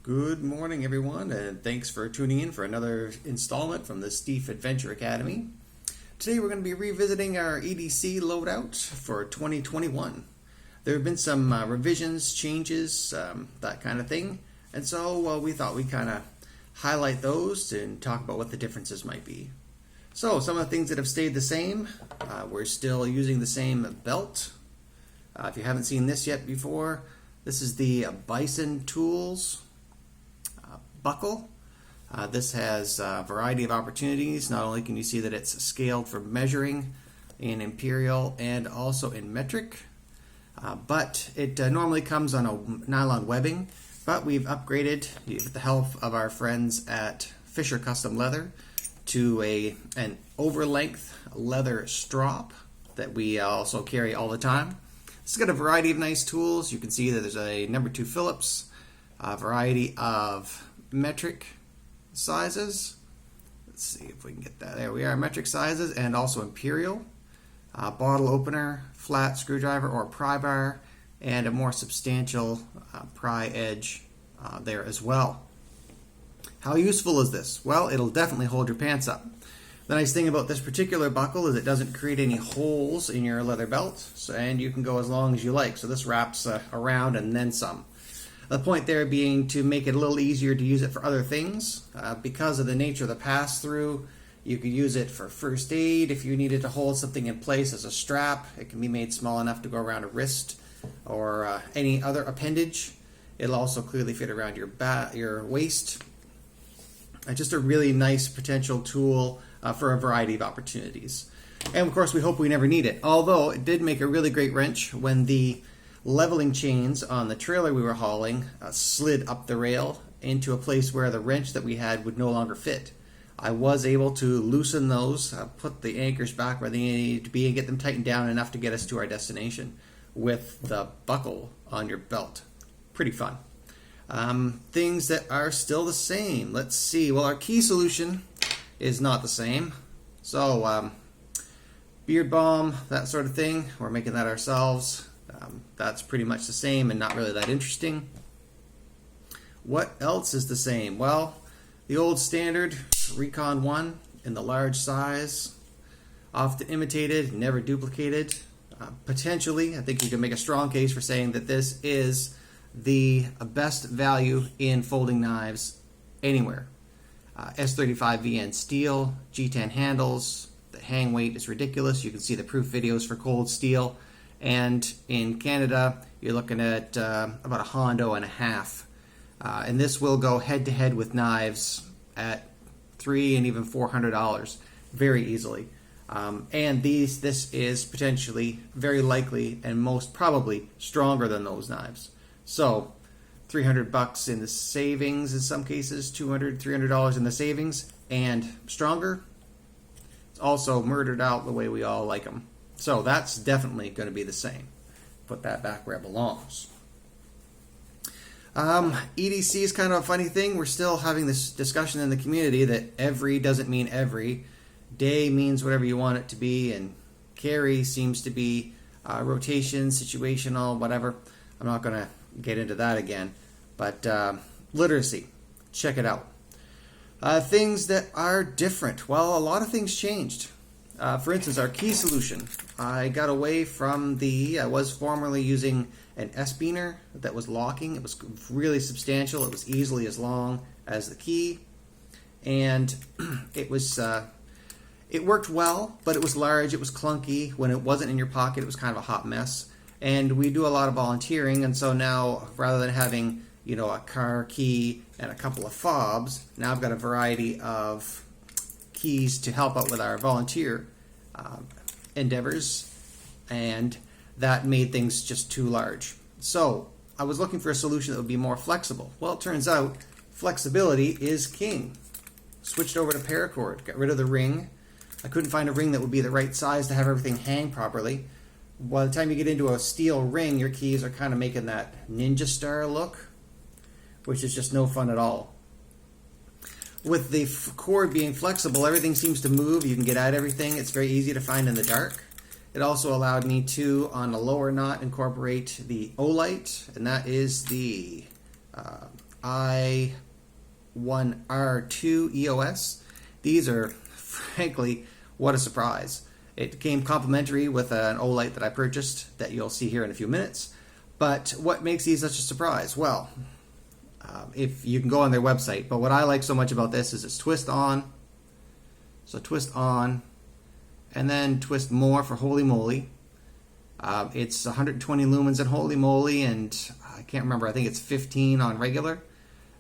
Good morning, everyone, and thanks for tuning in for another installment from the Stief Adventure Academy. Today we're going to be revisiting our EDC loadout for 2021. There have been some revisions, changes, that kind of thing, and so we thought we'd kind of highlight those and talk about what the differences might be. So some of the things that have stayed the same, we're still using the same belt. If you haven't seen this yet before, this is the Bison Tools buckle. This has a variety of opportunities. Not only can you see that it's scaled for measuring in imperial and also in metric, but it normally comes on a nylon webbing, but we've upgraded with the help of our friends at Fisher Custom Leather to an over-length leather strop that we also carry all the time. It's got a variety of nice tools. You can see that there's a number 2 Phillips, a variety of metric sizes. Let's see if we can get that. There we are, metric sizes, and also imperial. Bottle opener, flat screwdriver or pry bar, and a more substantial pry edge there as well. How useful is this? Well, it'll definitely hold your pants up. The nice thing about this particular buckle is it doesn't create any holes in your leather belt, and you can go as long as you like. So this wraps around and then some. The point there being to make it a little easier to use it for other things. Because of the nature of the pass-through, you could use it for first aid if you needed to hold something in place as a strap. It can be made small enough to go around a wrist or any other appendage. It'll also clearly fit around your waist. Just a really nice potential tool for a variety of opportunities. And of course, we hope we never need it. Although it did make a really great wrench when the leveling chains on the trailer we were hauling slid up the rail into a place where the wrench that we had would no longer fit. I was able to loosen those, put the anchors back where they needed to be, and get them tightened down enough to get us to our destination with the buckle on your belt. Pretty fun. Things that are still the same. Let's see. Well, our key solution is not the same. So, beard balm, that sort of thing, we're making that ourselves. That's pretty much the same and not really that interesting. What else is the same? Well, the old standard Recon 1 in the large size, often imitated, never duplicated. Potentially, I think you can make a strong case for saying that this is the best value in folding knives anywhere. S35VN steel, G10 handles, the hang weight is ridiculous. You can see the proof videos for cold steel. And in Canada, you're looking at about a Hondo and a half. And this will go head-to-head with knives at $300 and even $400 very easily. And this is potentially, very likely, and most probably stronger than those knives. So, $300 in the savings in some cases, $200, $300 in the savings, and stronger. It's also murdered out the way we all like them. So that's definitely going to be the same. Put that back where it belongs. EDC is kind of a funny thing. We're still having this discussion in the community that every doesn't mean every. Day means whatever you want it to be, and carry seems to be rotation, situational, whatever. I'm not going to get into that again. But literacy, check it out. Things that are different. Well, a lot of things changed. For instance, our key solution. I got away from I was formerly using an S-beaner that was locking. It was really substantial. It was easily as long as the key. And it worked well, but it was large. It was clunky. When it wasn't in your pocket, it was kind of a hot mess. And we do a lot of volunteering, and so now, rather than having, a car key and a couple of fobs, now I've got a variety of keys to help out with our volunteer endeavors, and that made things just too large. So I was looking for a solution that would be more flexible. Well, it turns out flexibility is king. Switched over to paracord, got rid of the ring. I couldn't find a ring that would be the right size to have everything hang properly. By the time you get into a steel ring, your keys are kind of making that ninja star look, which is just no fun at all. With the cord being flexible, everything seems to move. You can get at everything. It's very easy to find in the dark. It also allowed me to, on a lower knot, incorporate the Olight, and that is the I1R2 EOS. These are, frankly, what a surprise. It came complimentary with an Olight that I purchased that you'll see here in a few minutes. But what makes these such a surprise? Well, if you can go on their website, but what I like so much about this is it's twist on. So twist on, and then twist more for holy moly. It's 120 lumens in holy moly, and I can't remember, I think it's 15 on regular.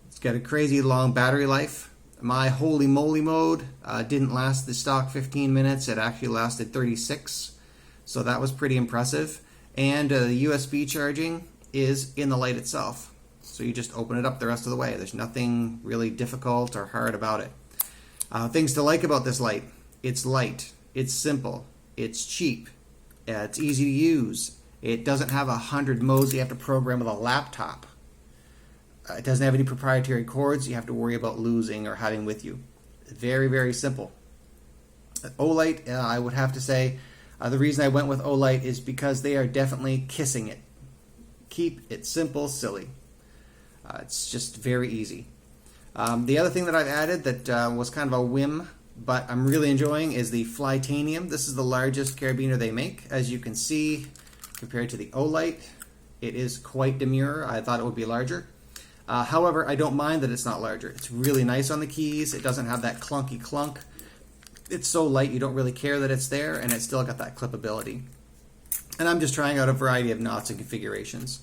It's got a crazy long battery life. My holy moly mode didn't last the stock 15 minutes, it actually lasted 36, so that was pretty impressive. And the USB charging is in the light itself, so you just open it up the rest of the way. There's nothing really difficult or hard about it. Things to like about this light: it's light, it's simple, it's cheap, it's easy to use. It doesn't have 100 modes you have to program with a laptop. It doesn't have any proprietary cords you have to worry about losing or having with you. Very, very simple. Olight, I would have to say, the reason I went with Olight is because they are definitely kissing it. Keep it simple, silly. It's just very easy. The other thing that I've added that was kind of a whim, but I'm really enjoying, is the Tanium. This is the largest carabiner they make. As you can see, compared to the Olight, it is quite demure. I thought it would be larger. However, I don't mind that it's not larger. It's really nice on the keys. It doesn't have that clunky clunk. It's so light you don't really care that it's there, and it's still got that clippability. And I'm just trying out a variety of knots and configurations.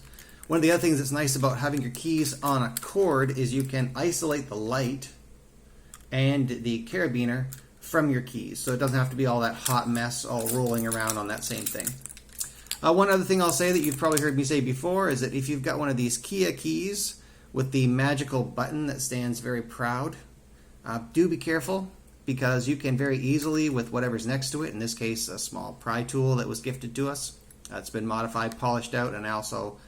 One of the other things that's nice about having your keys on a cord is you can isolate the light and the carabiner from your keys, so it doesn't have to be all that hot mess all rolling around on that same thing. One other thing I'll say that you've probably heard me say before is that if you've got one of these Kia keys with the magical button that stands very proud, do be careful, because you can very easily, with whatever's next to it, in this case a small pry tool that was gifted to us, it's been modified, polished out, and also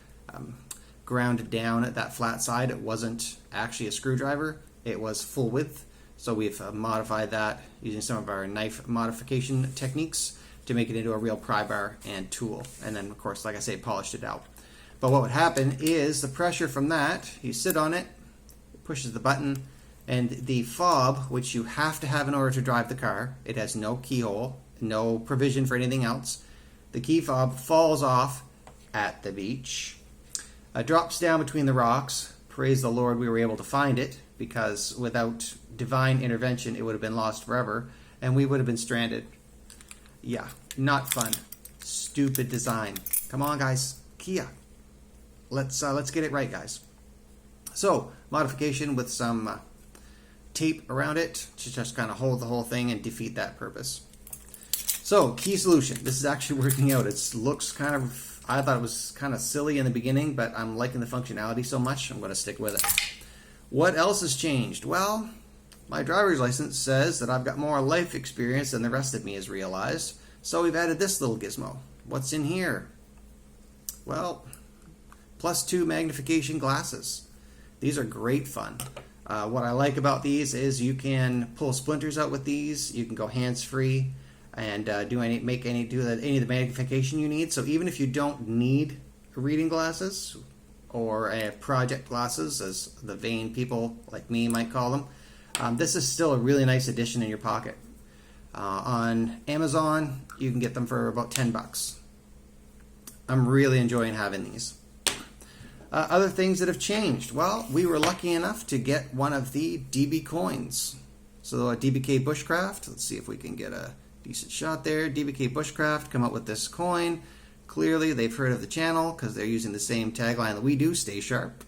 grounded down at that flat side. It wasn't actually a screwdriver, it was full width, so we've modified that using some of our knife modification techniques to make it into a real pry bar and tool, and then of course, like I say, polished it out. But what would happen is the pressure from that, you sit on it, it pushes the button, and the fob, which you have to have in order to drive the car, it has no keyhole, no provision for anything else. The key fob falls off at the beach, drops down between the rocks. Praise the Lord we were able to find it, because without divine intervention it would have been lost forever, and we would have been stranded. Yeah, not fun. Stupid design. Come on, guys. Kia. Let's get it right, guys. So, modification with some tape around it to just kind of hold the whole thing and defeat that purpose. So, key solution. This is actually working out. It looks kind of, I thought it was kind of silly in the beginning, but I'm liking the functionality so much, I'm going to stick with it. What else has changed? Well, my driver's license says that I've got more life experience than the rest of me has realized, so we've added this little gizmo. What's in here? Well, +2 magnification glasses. These are great fun. What I like about these is you can pull splinters out with these. You can go hands-free and do any of the magnification you need. So even if you don't need reading glasses or project glasses, as the vain people like me might call them, this is still a really nice addition in your pocket. On Amazon, you can get them for about $10. I'm really enjoying having these. Other things that have changed. Well, we were lucky enough to get one of the DB coins. So a DBK Bushcraft, let's see if we can get a decent shot there. DBK Bushcraft come up with this coin. Clearly they've heard of the channel because they're using the same tagline that we do, stay sharp.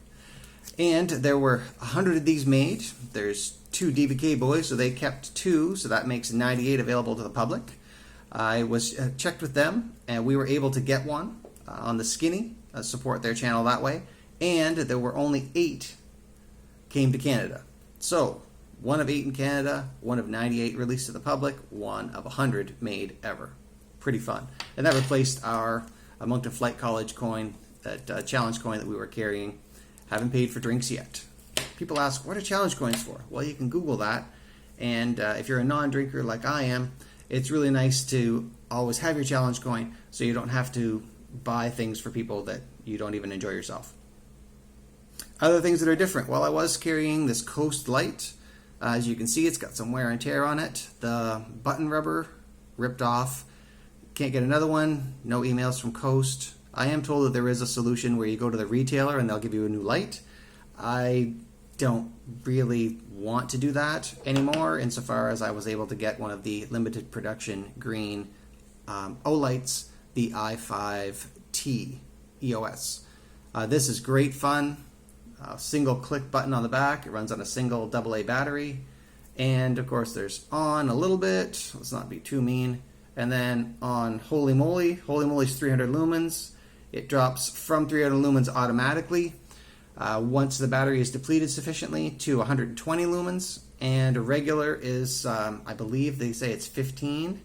And there were 100 of these made. There's 2 DBK boys, so they kept 2, so that makes 98 available to the public. I was checked with them, and we were able to get one on the Skinny, support their channel that way, and there were only 8 came to Canada. So, 1 of 8 in Canada, 1 of 98 released to the public, 1 of 100 made ever. Pretty fun. And that replaced our Moncton Flight College coin, that challenge coin that we were carrying. Haven't paid for drinks yet. People ask, what are challenge coins for? Well, you can Google that, and if you're a non-drinker like I am, it's really nice to always have your challenge coin so you don't have to buy things for people that you don't even enjoy yourself. Other things that are different. Well, I was carrying this Coast Light. As you can see, it's got some wear and tear on it. The button rubber ripped off. Can't get another one. No emails from Coast. I am told that there is a solution where you go to the retailer and they'll give you a new light. I don't really want to do that anymore, insofar as I was able to get one of the limited production green Olights, the i5T EOS. This is great fun. Single click button on the back. It runs on a single AA battery. And of course there's on a little bit. Let's not be too mean. And then on Holy Moly. Holy Moly's 300 lumens. It drops from 300 lumens automatically once the battery is depleted sufficiently to 120 lumens. And a regular is, I believe they say it's 15,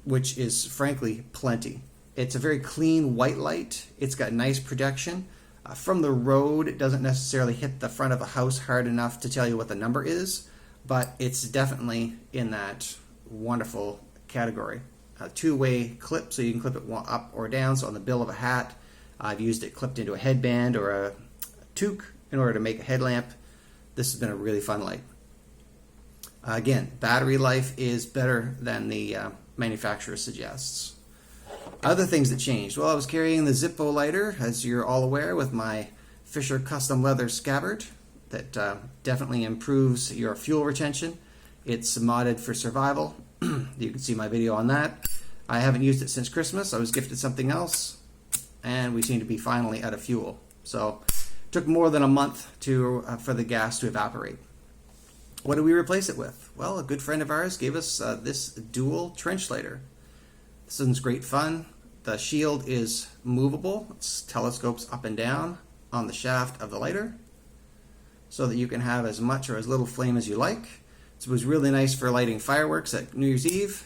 which is frankly plenty. It's a very clean white light. It's got nice projection. From the road, it doesn't necessarily hit the front of a house hard enough to tell you what the number is, but it's definitely in that wonderful category. A two-way clip, so you can clip it up or down. So on the bill of a hat, I've used it clipped into a headband or a toque in order to make a headlamp. This has been a really fun light. Again, battery life is better than the manufacturer suggests. Other things that changed. Well, I was carrying the Zippo lighter, as you're all aware, with my Fisher custom leather scabbard that definitely improves your fuel retention. It's modded for survival. You can see my video on that. I haven't used it since Christmas. I was gifted something else, and we seem to be finally out of fuel. So it took more than a month for the gas to evaporate. What do we replace it with? Well, a good friend of ours gave us this dual trench lighter. This one's great fun. The shield is movable. It telescopes up and down on the shaft of the lighter so that you can have as much or as little flame as you like. It was really nice for lighting fireworks at New Year's Eve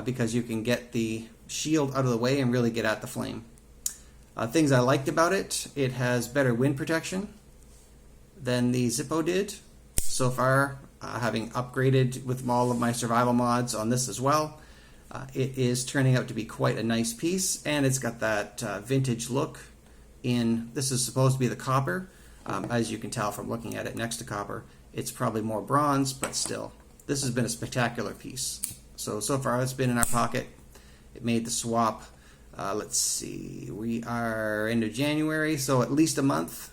because you can get the shield out of the way and really get at the flame. Things I liked about it: it has better wind protection than the Zippo did. So far, having upgraded with all of my survival mods on this as well, it is turning out to be quite a nice piece, and it's got that vintage look. This is supposed to be the copper. As you can tell from looking at it next to copper, it's probably more bronze, but still, this has been a spectacular piece. So far it's been in our pocket. It made the swap. Let's see, we are into January, so at least a month.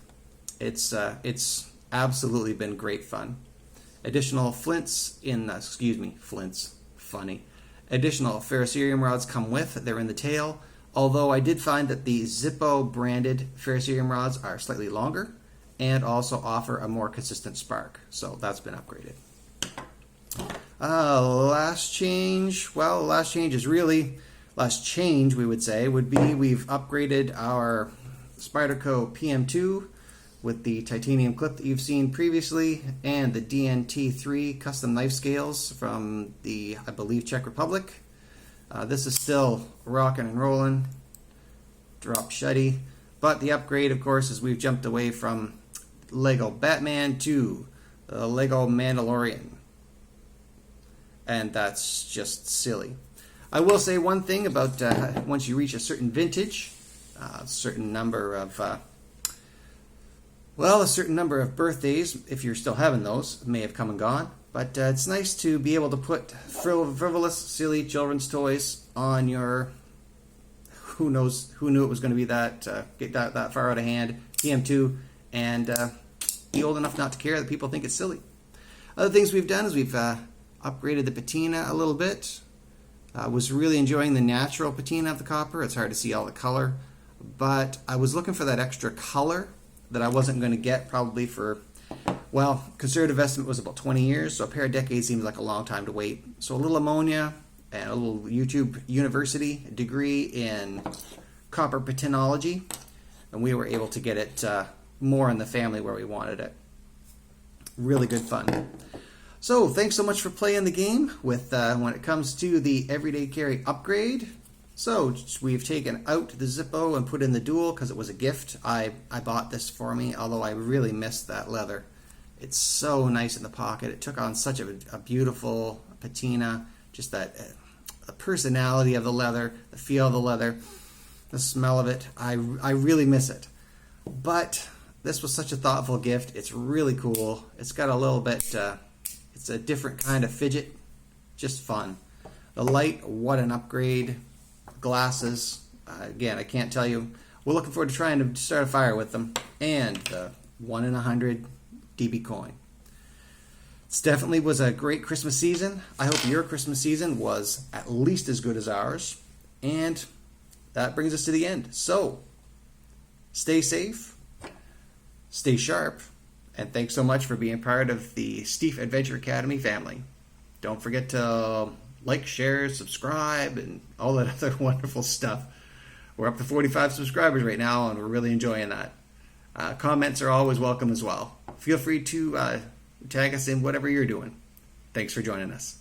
It's absolutely been great fun. Additional flints funny. Additional ferrocerium rods come with. They're in the tail. Although I did find that the Zippo branded ferrocerium rods are slightly longer and also offer a more consistent spark. So that's been upgraded. Last change we would say would be we've upgraded our Spyderco PM2 with the titanium clip that you've seen previously and the DNT3 custom knife scales from the, I believe, Czech Republic. This is still rocking and rolling, drop shutty, but the upgrade, of course, is we've jumped away from Lego Batman to Lego Mandalorian, and that's just silly. I will say one thing about once you reach a certain vintage, a certain number of birthdays, if you're still having those, may have come and gone. But it's nice to be able to put frivolous, silly children's toys on your, who knew it was going to be that, get that far out of hand, PM2, and be old enough not to care that people think it's silly. Other things we've done is we've upgraded the patina a little bit. Was really enjoying the natural patina of the copper. It's hard to see all the color, but I was looking for that extra color that I wasn't going to get probably for, well, conservative estimate was about 20 years, so a pair of decades seems like a long time to wait. So a little ammonia and a little YouTube University degree in copper patinology, and we were able to get it more in the family where we wanted it. Really good fun. So thanks so much for playing the game with when it comes to the everyday carry upgrade. So we've taken out the Zippo and put in the dual because it was a gift. I bought this for me, although I really missed that leather. It's so nice in the pocket. It took on such a beautiful patina, just that the personality of the leather, the feel of the leather, the smell of it. I really miss it. But this was such a thoughtful gift. It's really cool. It's got a little bit, it's a different kind of fidget. Just fun. The light, what an upgrade. Glasses, again, I can't tell you. We're looking forward to trying to start a fire with them. And the 1 in 100 DB coin. This definitely was a great Christmas season. I hope your Christmas season was at least as good as ours. And that brings us to the end. So, stay safe, stay sharp, and thanks so much for being part of the Stief Adventure Academy family. Don't forget to like, share, subscribe, and all that other wonderful stuff. We're up to 45 subscribers right now, and we're really enjoying that. Comments are always welcome as well. Feel free to tag us in whatever you're doing. Thanks for joining us.